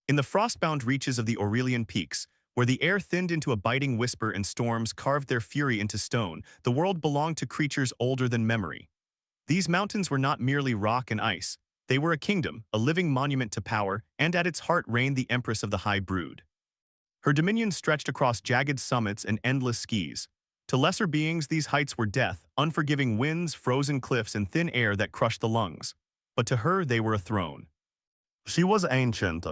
In the frostbound reaches of the Aurelian Peaks, where the air thinned into a biting whisper and storms carved their fury into stone, the world belonged to creatures older than memory. These mountains were not merely rock and ice. They were a kingdom, a living monument to power, and at its heart reigned the Empress of the High Brood. Her dominions stretched across jagged summits and endless skies. To lesser beings, these heights were death, unforgiving winds, frozen cliffs, and thin air that crushed the lungs. But to her, they were a throne. She was ancient,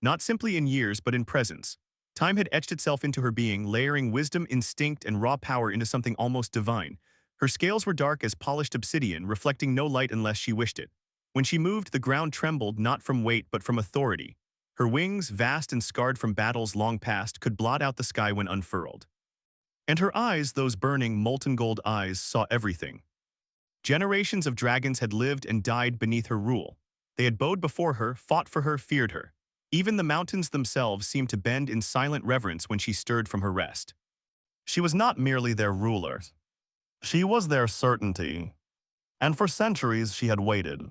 not simply in years but in presence. Time had etched itself into her being, layering wisdom, instinct, and raw power into something almost divine. Her scales were dark as polished obsidian, reflecting no light unless she wished it. When she moved, the ground trembled not from weight but from authority. Her wings, vast and scarred from battles long past, could blot out the sky when unfurled. And her eyes, those burning, molten gold eyes, saw everything. Generations of dragons had lived and died beneath her rule. They had bowed before her, fought for her, feared her. Even the mountains themselves seemed to bend in silent reverence when she stirred from her rest. She was not merely their ruler. She was their certainty. And for centuries she had waited.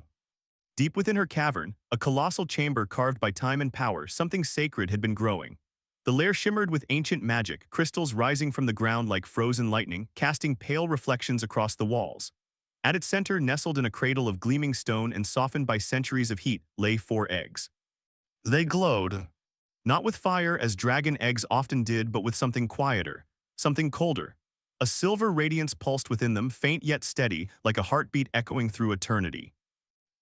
Deep within her cavern, a colossal chamber carved by time and power, something sacred had been growing. The lair shimmered with ancient magic, crystals rising from the ground like frozen lightning, casting pale reflections across the walls. At its center, nestled in a cradle of gleaming stone and softened by centuries of heat, lay 4 eggs. They glowed, not with fire as dragon eggs often did, but with something quieter, something colder. A silver radiance pulsed within them, faint yet steady, like a heartbeat echoing through eternity.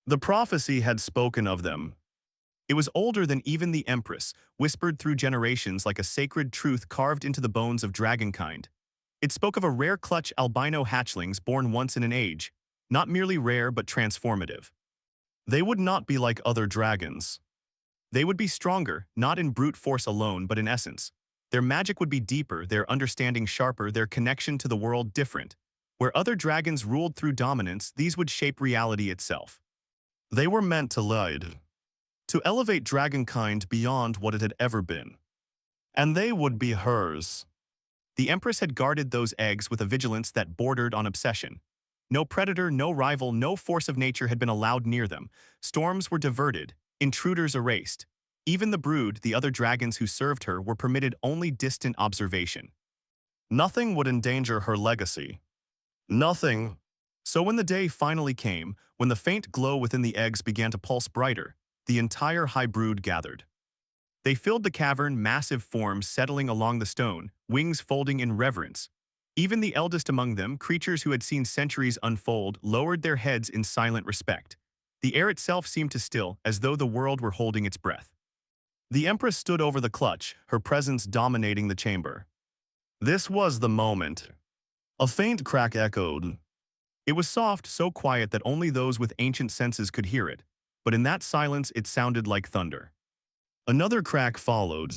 The prophecy had spoken of them. It was older than even the Empress, whispered through generations like a sacred truth carved into the bones of dragonkind. It spoke of a rare clutch albino hatchlings born once in an age, not merely rare but transformative. They would not be like other dragons. They would be stronger, not in brute force alone but in essence. Their magic would be deeper, their understanding sharper, their connection to the world different. Where other dragons ruled through dominance, these would shape reality itself. They were meant to lead, to elevate dragonkind beyond what it had ever been. And they would be hers. The Empress had guarded those eggs with a vigilance that bordered on obsession. No predator, no rival, no force of nature had been allowed near them. Storms were diverted, intruders erased. Even the brood, the other dragons who served her, were permitted only distant observation. Nothing would endanger her legacy. Nothing. So when the day finally came, when the faint glow within the eggs began to pulse brighter, the entire high brood gathered. They filled the cavern, massive forms settling along the stone, wings folding in reverence. Even the eldest among them, creatures who had seen centuries unfold, lowered their heads in silent respect. The air itself seemed to still, as though the world were holding its breath. The Empress stood over the clutch, her presence dominating the chamber. This was the moment. A faint crack echoed. It was soft, so quiet that only those with ancient senses could hear it, but in that silence it sounded like thunder. Another crack followed.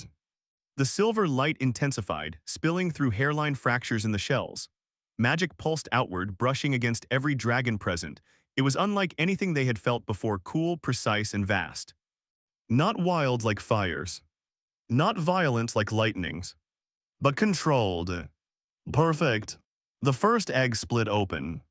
The silver light intensified, spilling through hairline fractures in the shells. Magic pulsed outward, brushing against every dragon present. It was unlike anything they had felt before, cool, precise, and vast. Not wild like fires. Not violent like lightnings. But controlled. Perfect. The first egg split open.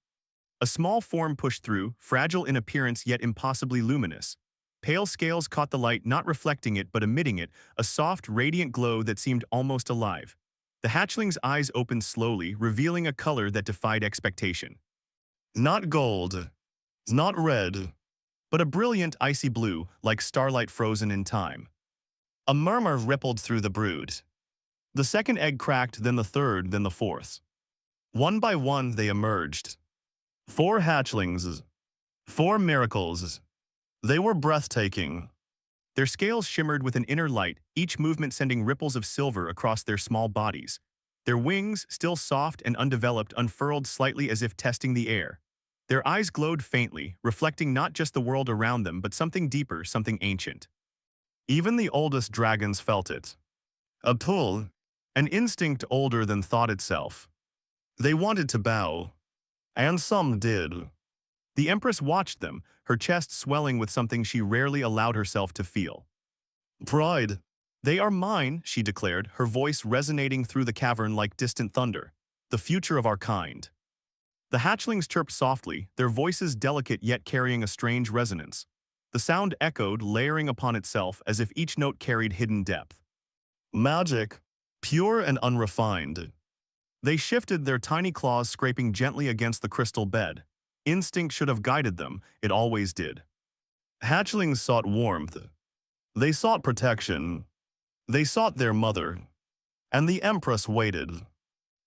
A small form pushed through, fragile in appearance yet impossibly luminous. Pale scales caught the light, not reflecting it but emitting it, a soft, radiant glow that seemed almost alive. The hatchling's eyes opened slowly, revealing a color that defied expectation. Not gold, not red, but a brilliant icy blue, like starlight frozen in time. A murmur rippled through the brood. The second egg cracked, then the third, then the fourth. One by one they emerged. 4 hatchlings. 4 miracles. They were breathtaking. Their scales shimmered with an inner light, each movement sending ripples of silver across their small bodies. Their wings, still soft and undeveloped, unfurled slightly as if testing the air. Their eyes glowed faintly, reflecting not just the world around them but something deeper, something ancient. Even the oldest dragons felt it. A pull, an instinct older than thought itself. They wanted to bow. And some did. The Empress watched them, her chest swelling with something she rarely allowed herself to feel. Pride. They are mine, she declared, her voice resonating through the cavern like distant thunder. The future of our kind. The hatchlings chirped softly, their voices delicate yet carrying a strange resonance. The sound echoed, layering upon itself as if each note carried hidden depth. Magic, pure and unrefined. They shifted, their tiny claws scraping gently against the crystal bed. Instinct should have guided them, it always did. Hatchlings sought warmth. They sought protection. They sought their mother. And the Empress waited.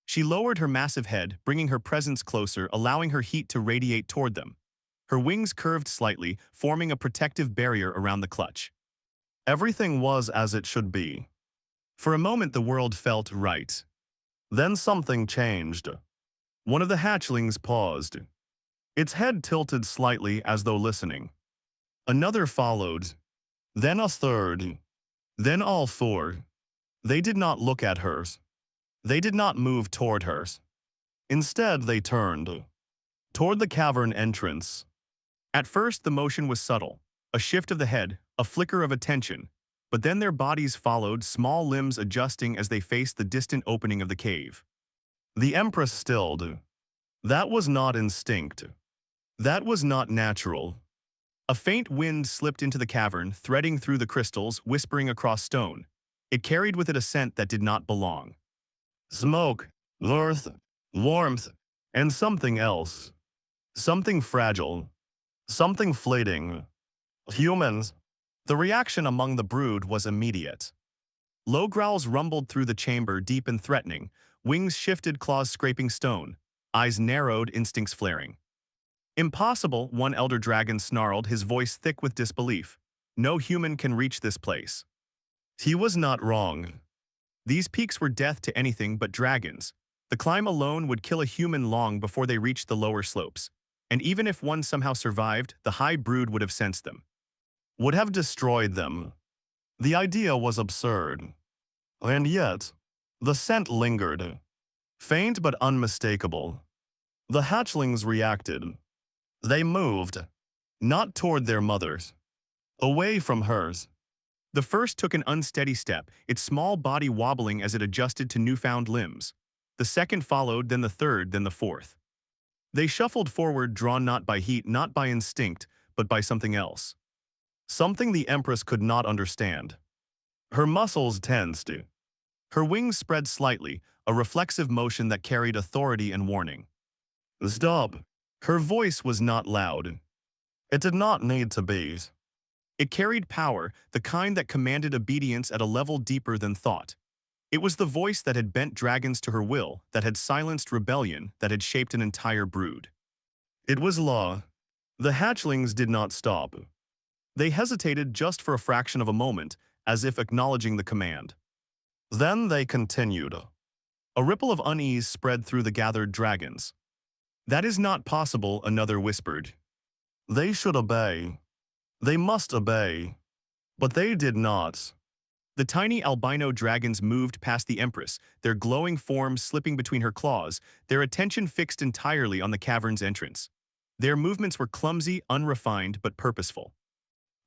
She lowered her massive head, bringing her presence closer, allowing her heat to radiate toward them. Her wings curved slightly, forming a protective barrier around the clutch. Everything was as it should be. For a moment the world felt right. Then something changed. One of the hatchlings paused. Its head tilted slightly as though listening. Another followed. Then a third. Then all four. They did not look at hers. They did not move toward hers. Instead, they turned toward the cavern entrance. At first, the motion was subtle, a shift of the head, a flicker of attention, but then their bodies followed, small limbs adjusting as they faced the distant opening of the cave. The Empress stilled. That was not instinct. That was not natural. A faint wind slipped into the cavern, threading through the crystals, whispering across stone. It carried with it a scent that did not belong. Smoke, earth, warmth, and something else. Something fragile. Something fleeting. Humans. The reaction among the brood was immediate. Low growls rumbled through the chamber, deep and threatening. Wings shifted, claws scraping stone. Eyes narrowed, instincts flaring. Impossible, one elder dragon snarled, his voice thick with disbelief. No human can reach this place. He was not wrong. These peaks were death to anything but dragons. The climb alone would kill a human long before they reached the lower slopes. And even if one somehow survived, the high brood would have sensed them. Would have destroyed them. The idea was absurd. And yet, the scent lingered. Faint but unmistakable. The hatchlings reacted. They moved. Not toward their mothers. Away from hers. The first took an unsteady step, its small body wobbling as it adjusted to newfound limbs. The second followed, then the third, then the fourth. They shuffled forward, drawn not by heat, not by instinct, but by something else. Something the Empress could not understand. Her muscles tensed. Her wings spread slightly, a reflexive motion that carried authority and warning. Stop. Her voice was not loud. It did not need to be. It carried power, the kind that commanded obedience at a level deeper than thought. It was the voice that had bent dragons to her will, that had silenced rebellion, that had shaped an entire brood. It was law. The hatchlings did not stop. They hesitated just for a fraction of a moment, as if acknowledging the command. Then they continued. A ripple of unease spread through the gathered dragons. That is not possible, another whispered. They should obey. They must obey. But they did not. The tiny albino dragons moved past the Empress, their glowing forms slipping between her claws, their attention fixed entirely on the cavern's entrance. Their movements were clumsy, unrefined, but purposeful.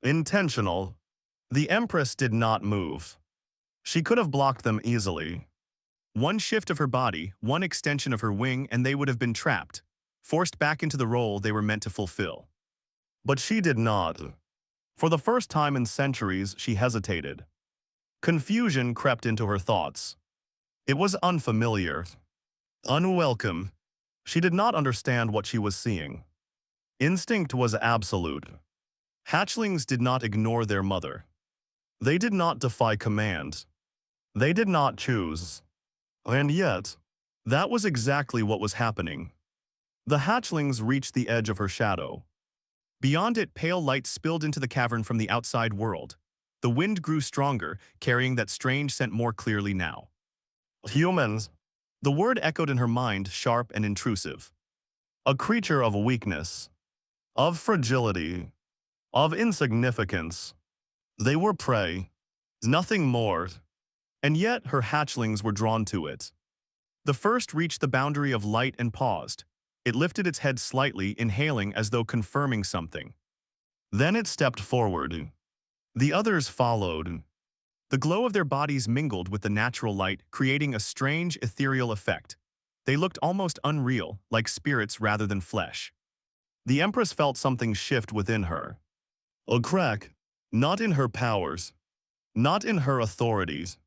Intentional. The Empress did not move. She could have blocked them easily. One shift of her body, one extension of her wing, and they would have been trapped, forced back into the role they were meant to fulfill. But she did not. For the first time in centuries, she hesitated. Confusion crept into her thoughts. It was unfamiliar. Unwelcome. She did not understand what she was seeing. Instinct was absolute. Hatchlings did not ignore their mother. They did not defy command. They did not choose. And yet, that was exactly what was happening. The hatchlings reached the edge of her shadow. Beyond it, pale light spilled into the cavern from the outside world. The wind grew stronger, carrying that strange scent more clearly now. Humans. The word echoed in her mind, sharp and intrusive. A creature of weakness. Of fragility. Of insignificance. They were prey. Nothing more. And yet her hatchlings were drawn to it. The first reached the boundary of light and paused. It lifted its head slightly, inhaling as though confirming something. Then it stepped forward. The others followed. The glow of their bodies mingled with the natural light, creating a strange, ethereal effect. They looked almost unreal, like spirits rather than flesh. The Empress felt something shift within her. A crack, not in her powers, not in her authorities,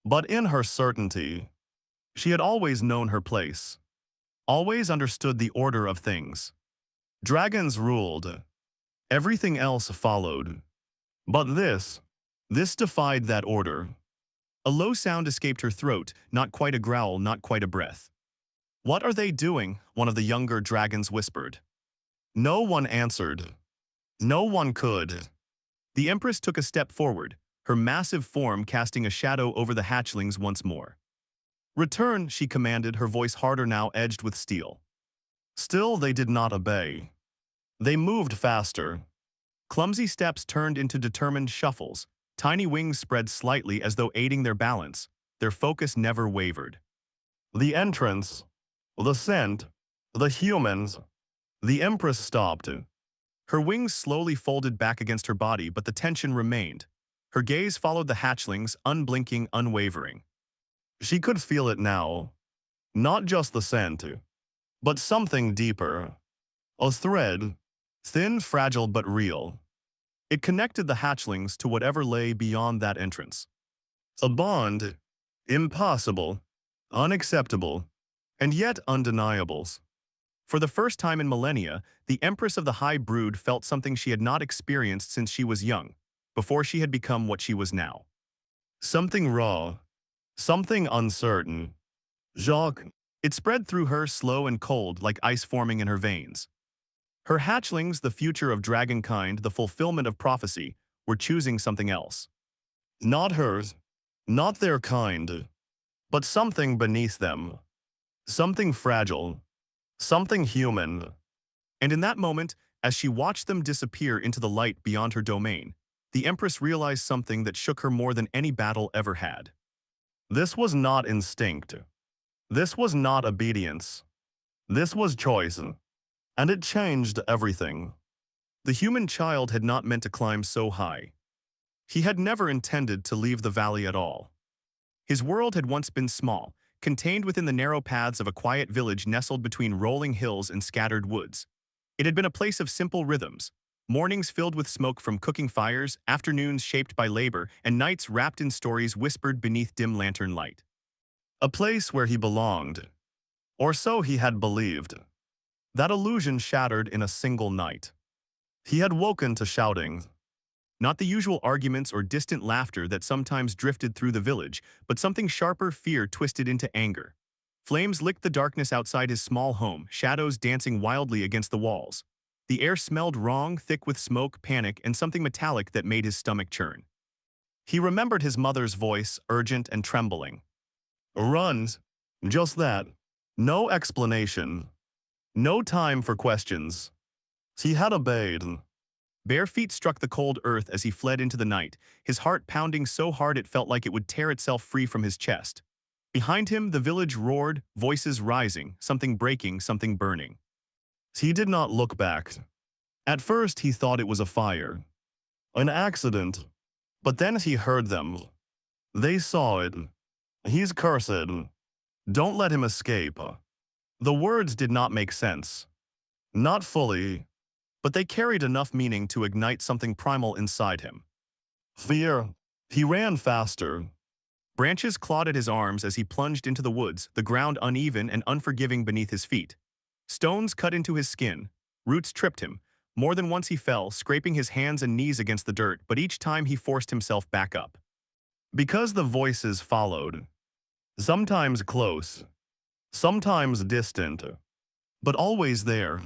but in her certainty. She had always known her place, always understood the order of things. Dragons ruled. Everything else followed. But this defied that order. A low sound escaped her throat, not quite a growl, not quite a breath. "What are they doing?" one of the younger dragons whispered. No one answered. No one could. The Empress took a step forward, her massive form casting a shadow over the hatchlings once more. "Return," she commanded, her voice harder now, edged with steel. Still they did not obey. They moved faster. Clumsy steps turned into determined shuffles, tiny wings spread slightly as though aiding their balance, their focus never wavered. The entrance, the scent, the humans. The Empress stopped. Her wings slowly folded back against her body, but the tension remained. Her gaze followed the hatchlings, unblinking, unwavering. She could feel it now. Not just the scent, but something deeper. A thread, thin, fragile, but real. It connected the hatchlings to whatever lay beyond that entrance. A bond, impossible, unacceptable, and yet undeniable. For the first time in millennia, the Empress of the High Brood felt something she had not experienced since she was young, before she had become what she was now. Something raw, something uncertain. Jacques. It spread through her, slow and cold, like ice forming in her veins. Her hatchlings, the future of dragonkind, the fulfillment of prophecy, were choosing something else. Not hers, not their kind, but something beneath them. Something fragile, something human. And in that moment, as she watched them disappear into the light beyond her domain, the Empress realized something that shook her more than any battle ever had. This was not instinct. This was not obedience. This was choice. And it changed everything. The human child had not meant to climb so high. He had never intended to leave the valley at all. His world had once been small, contained within the narrow paths of a quiet village nestled between rolling hills and scattered woods. It had been a place of simple rhythms, mornings filled with smoke from cooking fires, afternoons shaped by labor, and nights wrapped in stories whispered beneath dim lantern light. A place where he belonged. Or so he had believed. That illusion shattered in a single night. He had woken to shouting. Not the usual arguments or distant laughter that sometimes drifted through the village, but something sharper, fear twisted into anger. Flames licked the darkness outside his small home, shadows dancing wildly against the walls. The air smelled wrong, thick with smoke, panic, and something metallic that made his stomach churn. He remembered his mother's voice, urgent and trembling. "Run." Just that. No explanation. No time for questions. He had obeyed. Bare feet struck the cold earth as he fled into the night, his heart pounding so hard it felt like it would tear itself free from his chest. Behind him, the village roared, voices rising, something breaking, something burning. He did not look back. At first, he thought it was a fire. An accident. But then he heard them. They saw it. "He's cursed. Don't let him escape." The words did not make sense. Not fully, but they carried enough meaning to ignite something primal inside him. Fear. He ran faster. Branches clawed at his arms as he plunged into the woods, the ground uneven and unforgiving beneath his feet. Stones cut into his skin. Roots tripped him. More than once he fell, scraping his hands and knees against the dirt, but each time he forced himself back up. Because the voices followed. Sometimes close. Sometimes distant. But always there.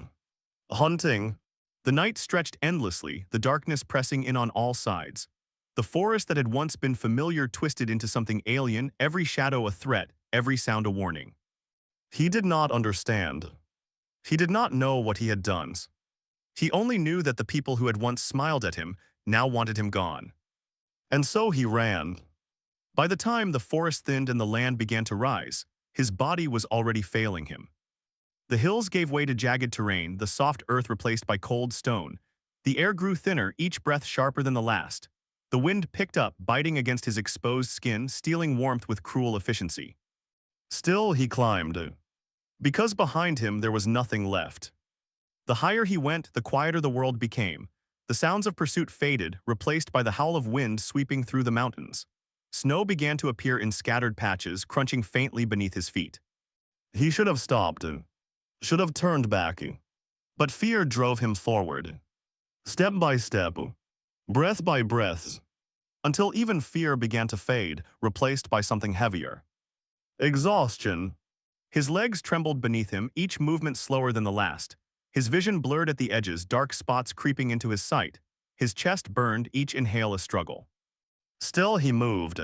Hunting. The night stretched endlessly, the darkness pressing in on all sides. The forest that had once been familiar twisted into something alien, every shadow a threat, every sound a warning. He did not understand. He did not know what he had done. He only knew that the people who had once smiled at him now wanted him gone. And so he ran. By the time the forest thinned and the land began to rise, his body was already failing him. The hills gave way to jagged terrain, the soft earth replaced by cold stone. The air grew thinner, each breath sharper than the last. The wind picked up, biting against his exposed skin, stealing warmth with cruel efficiency. Still he climbed. Because behind him there was nothing left. The higher he went, the quieter the world became. The sounds of pursuit faded, replaced by the howl of wind sweeping through the mountains. Snow began to appear in scattered patches, crunching faintly beneath his feet. He should have stopped, should have turned back. But fear drove him forward, step by step, breath by breath, until even fear began to fade, replaced by something heavier. Exhaustion. His legs trembled beneath him, each movement slower than the last. His vision blurred at the edges, dark spots creeping into his sight. His chest burned, each inhale a struggle. Still he moved.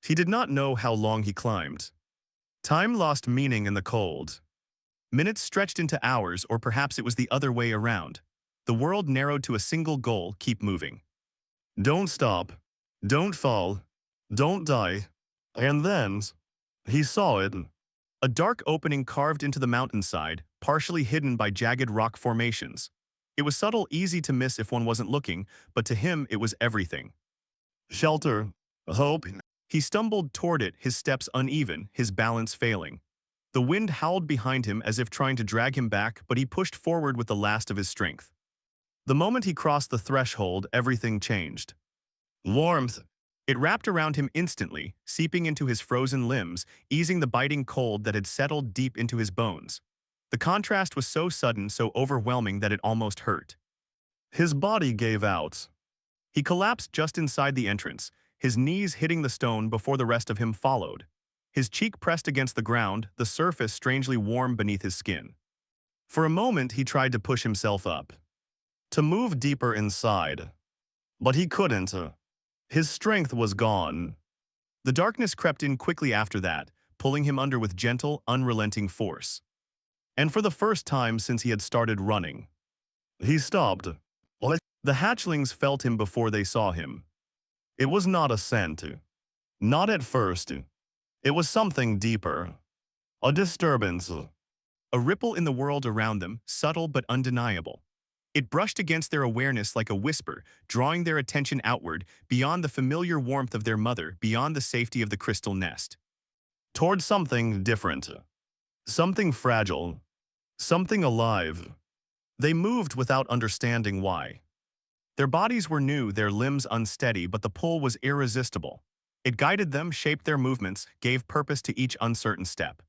He did not know how long he climbed. Time lost meaning in the cold. Minutes stretched into hours, or perhaps it was the other way around. The world narrowed to a single goal: keep moving. Don't stop. Don't fall. Don't die. And then, he saw it. A dark opening carved into the mountainside, partially hidden by jagged rock formations. It was subtle, easy to miss if one wasn't looking, but to him it was everything. Shelter. Hope. He stumbled toward it, his steps uneven, his balance failing. The wind howled behind him as if trying to drag him back, but he pushed forward with the last of his strength. The moment he crossed the threshold, everything changed. Warmth. It wrapped around him instantly, seeping into his frozen limbs, easing the biting cold that had settled deep into his bones. The contrast was so sudden, so overwhelming that it almost hurt. His body gave out. He collapsed just inside the entrance, his knees hitting the stone before the rest of him followed. His cheek pressed against the ground, the surface strangely warm beneath his skin. For a moment he tried to push himself up, to move deeper inside. But he couldn't. His strength was gone. The darkness crept in quickly after that, pulling him under with gentle, unrelenting force. And for the first time since he had started running, he stopped. The hatchlings felt him before they saw him. It was not a scent. Not at first. It was something deeper. A disturbance. A ripple in the world around them, subtle but undeniable. It brushed against their awareness like a whisper, drawing their attention outward, beyond the familiar warmth of their mother, beyond the safety of the crystal nest. Toward something different. Something fragile. Something alive. They moved without understanding why. Their bodies were new, their limbs unsteady, but the pull was irresistible. It guided them, shaped their movements, gave purpose to each uncertain step.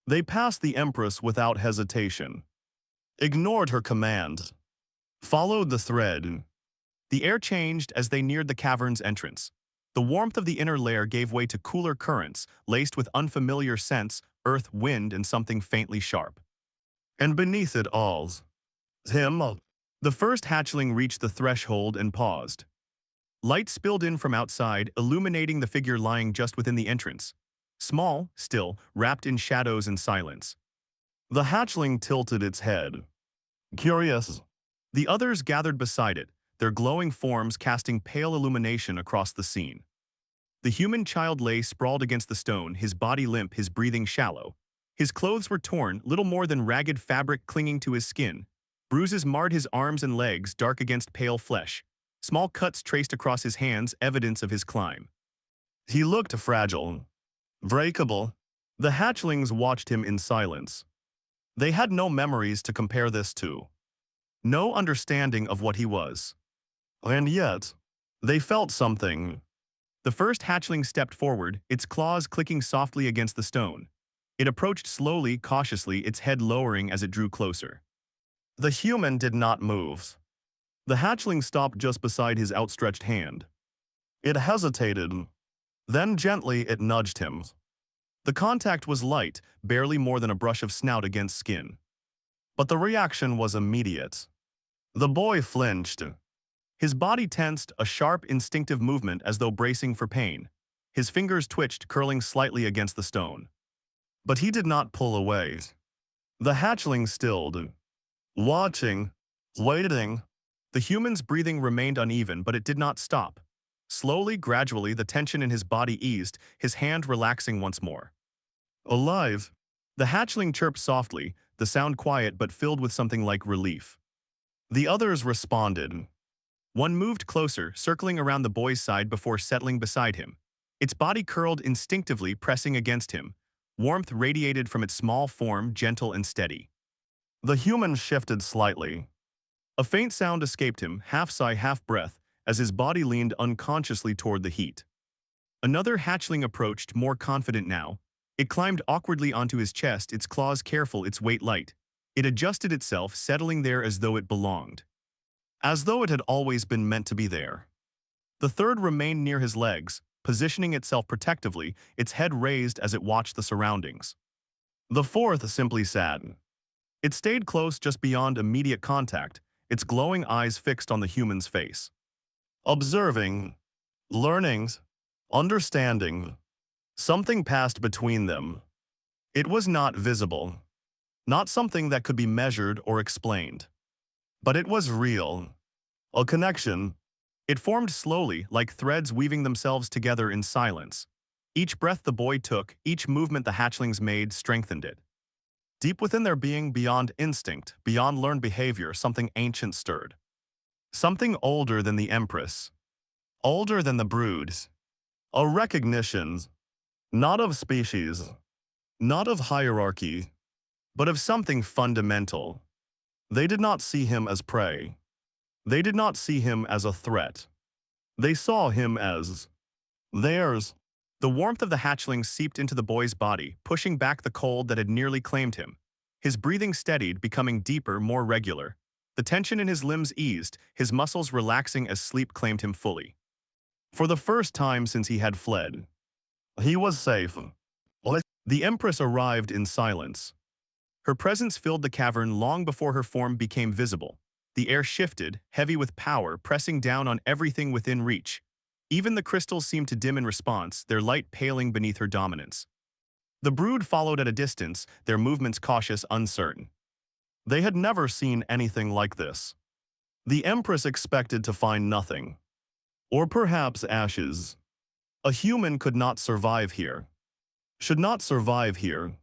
They passed the Empress without hesitation. Ignored her command. Followed the thread. The air changed as they neared the cavern's entrance. The warmth of the inner layer gave way to cooler currents, laced with unfamiliar scents, earth, wind, and something faintly sharp. And beneath it all, him. The first hatchling reached the threshold and paused. Light spilled in from outside, illuminating the figure lying just within the entrance. Small, still, wrapped in shadows and silence. The hatchling tilted its head. Curious. The others gathered beside it, their glowing forms casting pale illumination across the scene. The human child lay sprawled against the stone, his body limp, his breathing shallow. His clothes were torn, little more than ragged fabric clinging to his skin. Bruises marred his arms and legs, dark against pale flesh. Small cuts traced across his hands, evidence of his climb. He looked fragile. Breakable. The hatchlings watched him in silence. They had no memories to compare this to. No understanding of what he was. And yet, they felt something. The first hatchling stepped forward, its claws clicking softly against the stone. It approached slowly, cautiously, its head lowering as it drew closer. The human did not move. The hatchling stopped just beside his outstretched hand. It hesitated. Then gently it nudged him. The contact was light, barely more than a brush of snout against skin. But the reaction was immediate. The boy flinched. His body tensed, a sharp, instinctive movement as though bracing for pain. His fingers twitched, curling slightly against the stone. But he did not pull away. The hatchling stilled. Watching. Waiting. The human's breathing remained uneven, but it did not stop. Slowly, gradually, the tension in his body eased, his hand relaxing once more. Alive. The hatchling chirped softly, the sound quiet but filled with something like relief. The others responded. One moved closer, circling around the boy's side before settling beside him. Its body curled instinctively, pressing against him. Warmth radiated from its small form, gentle and steady. The human shifted slightly. A faint sound escaped him, half sigh, half breath, as his body leaned unconsciously toward the heat. Another hatchling approached, more confident now. It climbed awkwardly onto his chest, its claws careful, its weight light. It adjusted itself, settling there as though it belonged. As though it had always been meant to be there. The third remained near his legs, positioning itself protectively, its head raised as it watched the surroundings. The fourth simply sat. It stayed close just beyond immediate contact, its glowing eyes fixed on the human's face. Observing, learning, understanding. Something passed between them. It was not visible. Not something that could be measured or explained. But it was real. A connection. It formed slowly, like threads weaving themselves together in silence. Each breath the boy took, each movement the hatchlings made, strengthened it. Deep within their being, beyond instinct, beyond learned behavior, something ancient stirred. Something older than the Empress. Older than the broods. A recognition. Not of species. Not of hierarchy. But of something fundamental. They did not see him as prey. They did not see him as a threat. They saw him as theirs. The warmth of the hatchling seeped into the boy's body, pushing back the cold that had nearly claimed him. His breathing steadied, becoming deeper, more regular. The tension in his limbs eased, his muscles relaxing as sleep claimed him fully. For the first time since he had fled, he was safe. The Empress arrived in silence. Her presence filled the cavern long before her form became visible. The air shifted, heavy with power, pressing down on everything within reach. Even the crystals seemed to dim in response, their light paling beneath her dominance. The brood followed at a distance, their movements cautious, uncertain. They had never seen anything like this. The Empress expected to find nothing. Or perhaps ashes. A human could not survive here. Should not survive here.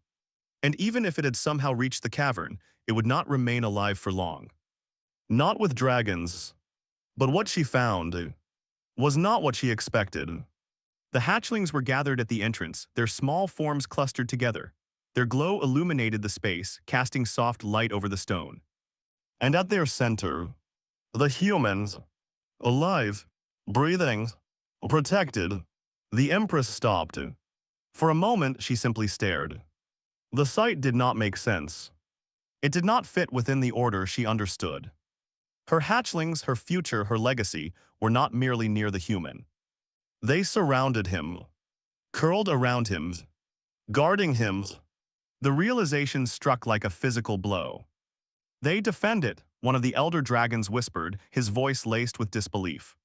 And even if it had somehow reached the cavern, it would not remain alive for long. Not with dragons. But what she found was not what she expected. The hatchlings were gathered at the entrance, their small forms clustered together. Their glow illuminated the space, casting soft light over the stone. And at their center, the humans, alive, breathing, protected. The Empress stopped. For a moment, she simply stared. The sight did not make sense. It did not fit within the order she understood. Her hatchlings, her future, her legacy, were not merely near the human. They surrounded him, curled around him, guarding him. The realization struck like a physical blow. They defend it, one of the elder dragons whispered, his voice laced with disbelief.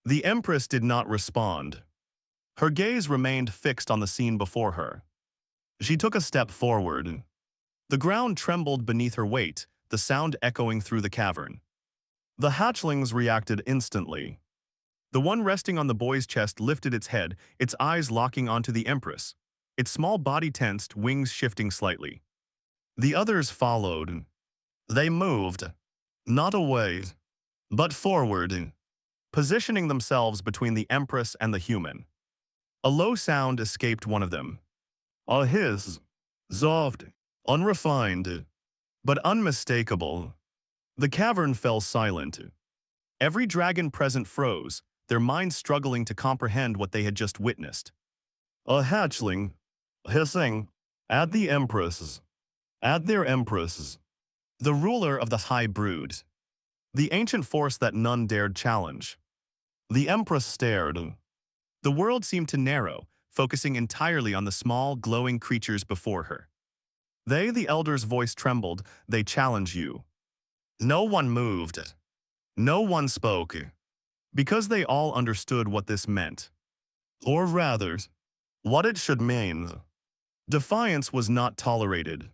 The Empress did not respond. Her gaze remained fixed on the scene before her. She took a step forward. The ground trembled beneath her weight, the sound echoing through the cavern. The hatchlings reacted instantly. The one resting on the boy's chest lifted its head, its eyes locking onto the Empress. Its small body tensed, wings shifting slightly. The others followed. They moved. Not away, but forward, positioning themselves between the Empress and the human. A low sound escaped one of them. A hiss, soft, unrefined, but unmistakable. The cavern fell silent. Every dragon present froze, their minds struggling to comprehend what they had just witnessed. A hatchling, hissing, at the Empress, at their Empress, the ruler of the High Brood, the ancient force that none dared challenge. The Empress stared. The world seemed to narrow, focusing entirely on the small, glowing creatures before her. They, the elder's voice trembled, they challenge you. No one moved. No one spoke. Because they all understood what this meant. Or rather, what it should mean. Defiance was not tolerated.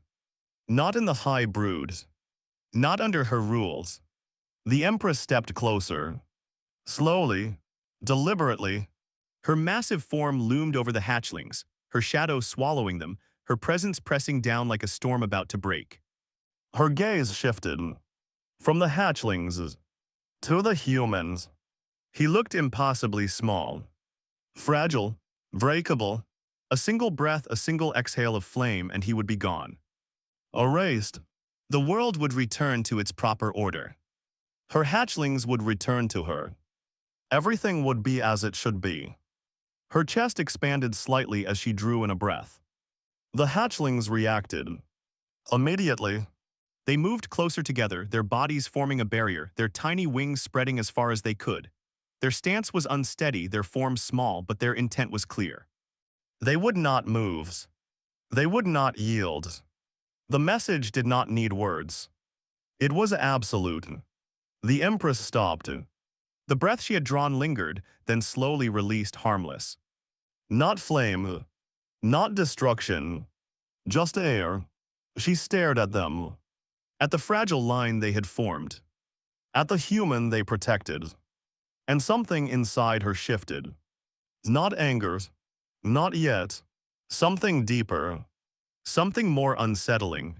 Not in the High Brood. Not under her rules. The Empress stepped closer. Slowly, deliberately. Her massive form loomed over the hatchlings, her shadow swallowing them, her presence pressing down like a storm about to break. Her gaze shifted. From the hatchlings to the humans. He looked impossibly small. Fragile, breakable. A single breath, a single exhale of flame, and he would be gone. Erased. The world would return to its proper order. Her hatchlings would return to her. Everything would be as it should be. Her chest expanded slightly as she drew in a breath. The hatchlings reacted. Immediately, they moved closer together, their bodies forming a barrier, their tiny wings spreading as far as they could. Their stance was unsteady, their forms small, but their intent was clear. They would not move. They would not yield. The message did not need words. It was absolute. The Empress stopped. The breath she had drawn lingered, then slowly released, harmless. Not flame, not destruction, just air. She stared at them, at the fragile line they had formed, at the human they protected. And something inside her shifted. Not anger, not yet. Something deeper, something more unsettling.